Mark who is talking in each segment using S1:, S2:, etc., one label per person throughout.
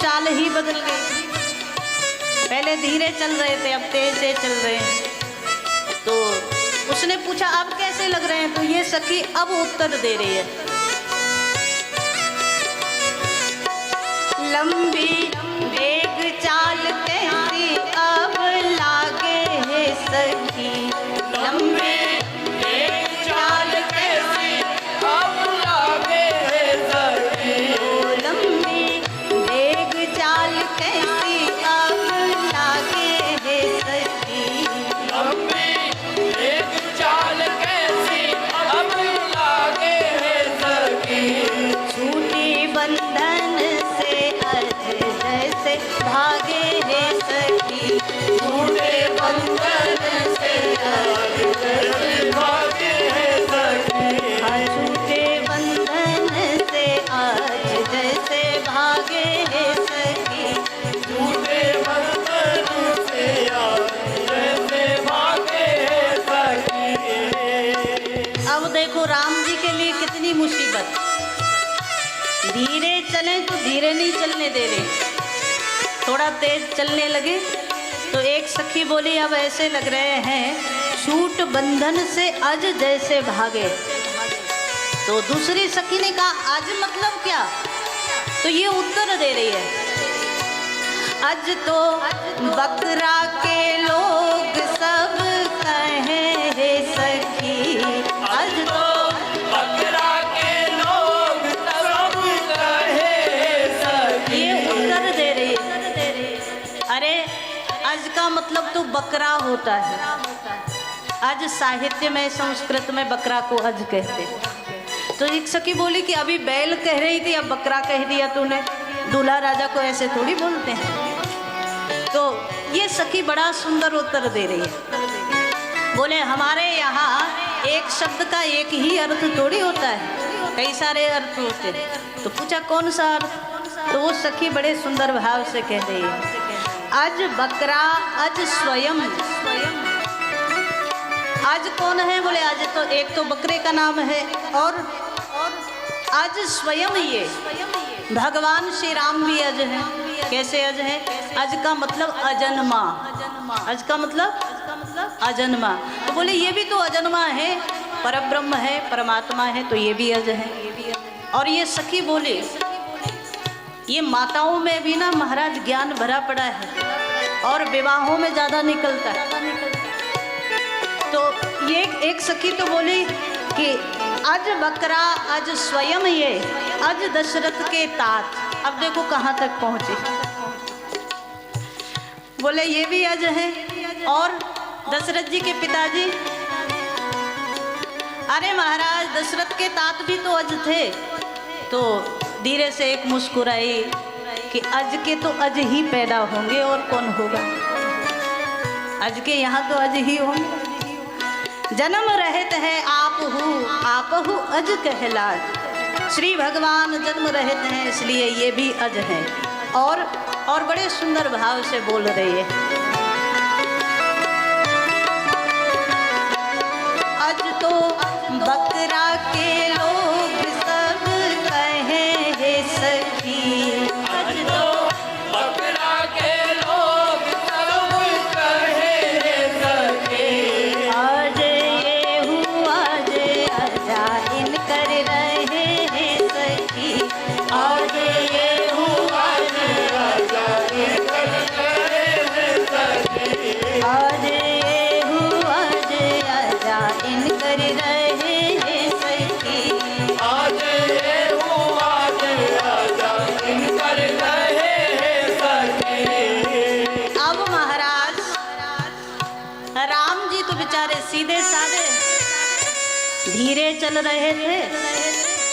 S1: चाल ही बदल गई। पहले धीरे चल रहे थे, अब तेज तेज चल रहे हैं। तो उसने पूछा अब कैसे लग रहे हैं, तो ये सखी अब उत्तर दे रही है। लंबी वेग चाल कैसी अब लागे है सखी, लंबी वेग चाल कैसी अब लागे है सखी, लंबी वेग चाल कैसी अब लागे है सखी, लंबी वेग चाल कैसी अब लागे है सखी, छूटी बंधन से जैसे भागे है सखी, छूटे बंधन से जैसे भागे है सखी, छूटे बंधन से आज जैसे भागे है सखी, छूटे बंधन से आज जैसे भागे है सखी। अब देखो राम जी के लिए कितनी मुसीबत। धीरे चले तो धीरे नहीं चलने दे रहे, थोड़ा तेज चलने लगे तो एक सखी बोली अब ऐसे लग रहे हैं छूट बंधन से अज जैसे भागे। तो दूसरी सखी ने कहा अज मतलब क्या, तो ये उत्तर दे रही है अज तो बकरा के लोग सब कहे है सखी, अज तो बकरा के लोग सब कहे है सखी, ये उत्तर दे रही है। अरे अज का मतलब तो बकरा होता है। अज साहित्य में संस्कृत में बकरा को अज कहते। तो एक सखी बोली कि अभी बैल कह रही थी अब बकरा कह दिया तूने, दूल्हा राजा को ऐसे थोड़ी बोलते हैं। तो ये सखी बड़ा सुंदर उत्तर दे रही है। बोले हमारे यहाँ एक शब्द का एक ही अर्थ थोड़ी होता है, कई सारे अर्थ होते हैं। तो पूछा कौन सा अर्थ, तो वो सखी बड़े सुंदर भाव से कह रही है अज बकरा अज स्वयं। आज कौन है, बोले आज तो एक तो बकरे का नाम है और आज स्वयं ये भगवान श्री राम भी अज है। कैसे अज है, अज का मतलब अजन्मा, अज का मतलब अजन्मा। तो बोले ये भी तो अजन्मा है, परब्रह्म है, परमात्मा है, तो ये भी अज है। और ये सखी बोले ये माताओं में भी ना महाराज ज्ञान भरा पड़ा है और विवाहों में ज़्यादा निकलता है। तो ये एक सखी तो बोली कि अज बकरा अज स्वयं ये अज दशरथ के तात। अब देखो कहाँ तक पहुँचे। बोले ये भी अज है और दशरथ जी के पिताजी, अरे महाराज दशरथ के तात भी तो अज थे। तो धीरे से एक मुस्कुराई कि अज के तो अज ही पैदा होंगे और कौन होगा, अज के यहाँ तो अज ही होंगे। जन्म रहत है आप हूँ अज कहलाज। श्री भगवान जन्म रहते हैं इसलिए ये भी अज हैं। और बड़े सुंदर भाव से बोल रही है अज तो बकरा के लोग सब कहे है सखी, अज तो बकरा के लोग सब कहे है सखी, आज ये हुआ जे अजा इन कर रहे हैं सखी, आज ये हुआ जे अजा इन कर रहे हैं सखी, आज ये हुआ जे अजा इन कर रहे हैं सखी, आज ये हुआ जे अजा इन कर रहे हैं सखी। अब महाराज राम जी तो बेचारे सीधे साधे धीरे चल रहे थे,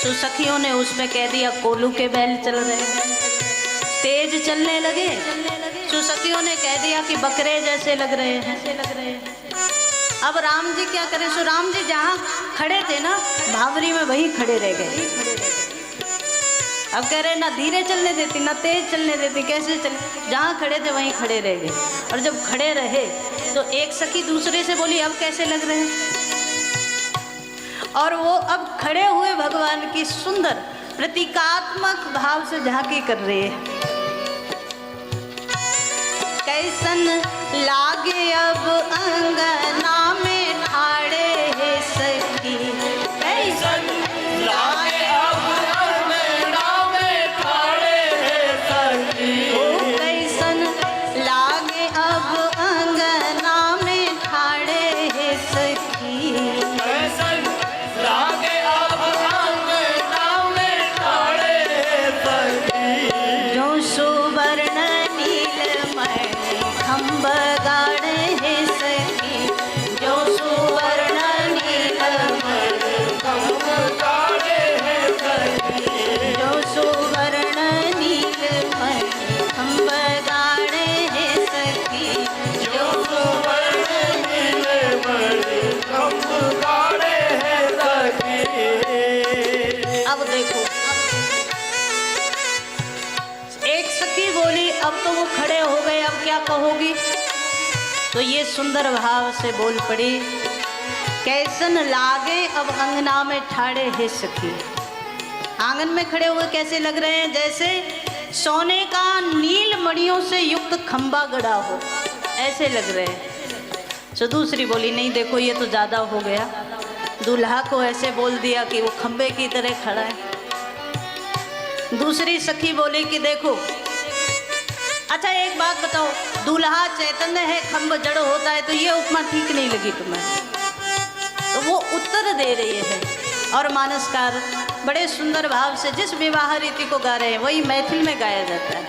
S1: तो सखियों ने उसमें कह दिया कोलू के बैल चल रहे हैं। तेज चलने लगे तो सखियों ने कह दिया कि बकरे जैसे लग रहे हैं। अब राम जी क्या करें, सो राम जी जहाँ खड़े थे ना भावरी में वहीं खड़े रह गए। अब कह रहे ना धीरे चलने देती ना तेज चलने देती, कैसे चले, जहाँ खड़े थे वहीं खड़े रह गए। और जब खड़े रहे तो एक सखी दूसरे से बोली अब कैसे लग रहे हैं। और वो अब खड़े हुए भगवान की सुंदर प्रतीकात्मक भाव से झांकी कर रही है। कैसन लागे अब अंगना में ठाड़े है सखी, कैसन
S2: लागे अब अंगना में ठाड़े है सखी।
S1: कैसन लागे अब अंगना में ठाड़े है सखी,
S2: कैसन लागे अब अंगना में ठाड़े है सखी।
S1: जो सुवर्ण नीलमणि खंभ गाड़े है सखी, जो सुवर्ण नीलमणि
S2: खंभ गाड़े है सखी।
S1: जो सुवर्ण नीलमणि खंभ गाड़े है सखी,
S2: जो सुवर्ण नीलमणि खंभ गाड़े है सखी।
S1: अब देखो, एक सखी बोली अब तो वो खड़े हो गए, अब क्या कहोगी? तो ये सुंदर भाव से बोल पड़ी, कैसन लागे अब अंगना में ठाड़े है सखी। आंगन में खड़े हुए कैसे लग रहे हैं? जैसे सोने का नील मणियों से युक्त खंबा गड़ा हो, ऐसे लग रहे हैं। तो दूसरी बोली नहीं, देखो ये तो ज़्यादा हो गया, दूल्हा को ऐसे बोल दिया कि वो खंबे की तरह खड़ा है। दूसरी सखी बोली कि देखो, अच्छा एक बात बताओ, दूल्हा चैतन्य है, खंब जड़ होता है, तो ये उपमा ठीक नहीं लगी तुम्हें? तो वो उत्तर दे रही है। और मानसकार बड़े सुंदर भाव से जिस विवाह रीति को गा रहे हैं वही मैथिल में गाया जाता है।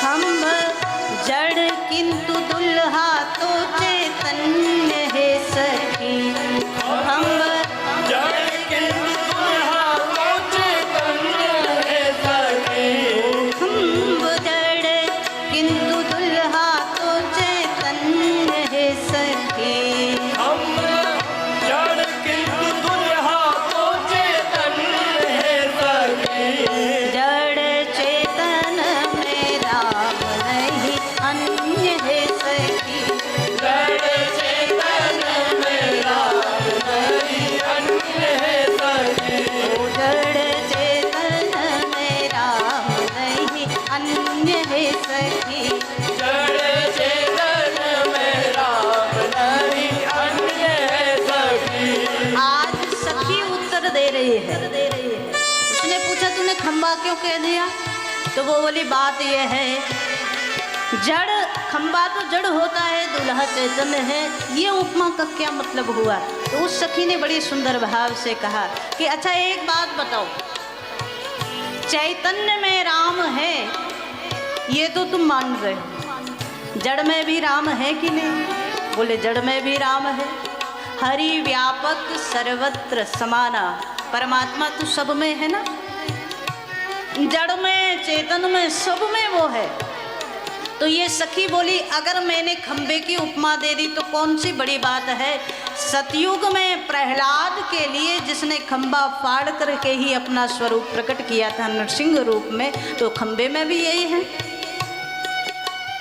S1: खंब जड़ किंतु दुल्हा तो चैतन्य है सखी, खंब
S2: जड़ किंतु दुल्हा तो चैतन्य है सखी।
S1: खंब जड़ किंतु दुल्हा तो चैतन्य है सखी,
S2: खंभ जड़ किंतु दुल्हा तो चैतन्य है सखी।
S1: जड़ चेतन में राम नहीं अन्य है सखी,
S2: जड़ चेतन में राम नहीं अन्य है सखी।
S1: जड़ चेतन में राम नहीं अन्य है सखी।
S2: जड़ चेतन में राम नहीं अन्य है सखी।
S1: आज सखी उत्तर दे रही है। उसने पूछा तूने खंबा क्यों कह दिया? तो वो बोली बात यह है, जड़ खंबा तो जड़ होता है, दूल्हा चैतन्य है, ये उपमा का क्या मतलब हुआ? तो उस सखी ने बड़ी सुंदर भाव से कहा कि अच्छा एक बात बताओ, चैतन्य में राम है ये तो तुम मान रहे हो, जड़ में भी राम है कि नहीं? बोले जड़ में भी राम है, हरि व्यापक सर्वत्र समाना, परमात्मा तो सब में है ना, जड़ में चेतन में सब में वो है। तो ये सखी बोली अगर मैंने खंबे की उपमा दे दी तो कौन सी बड़ी बात है? सतयुग में प्रहलाद के लिए जिसने खंबा फाड़ करके ही अपना स्वरूप प्रकट किया था नरसिंह रूप में, तो खंबे में भी यही है।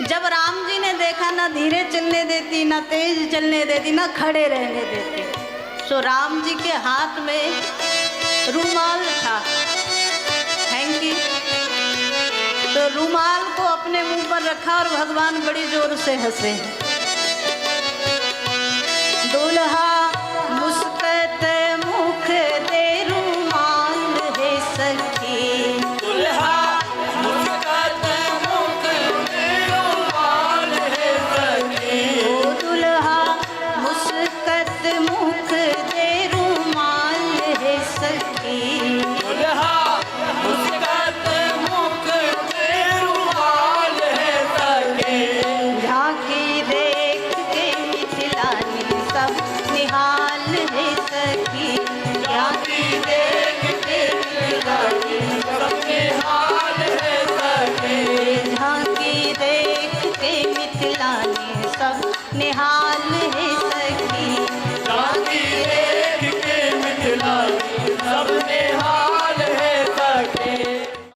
S1: जब राम जी ने देखा ना धीरे चलने देती, ना तेज चलने देती, ना खड़े रहने देती, तो राम जी के हाथ में रुमाल था, थैंक यू, तो रुमाल को अपने मुंह पर रखा और भगवान बड़ी जोर से हंसे। दूल्हा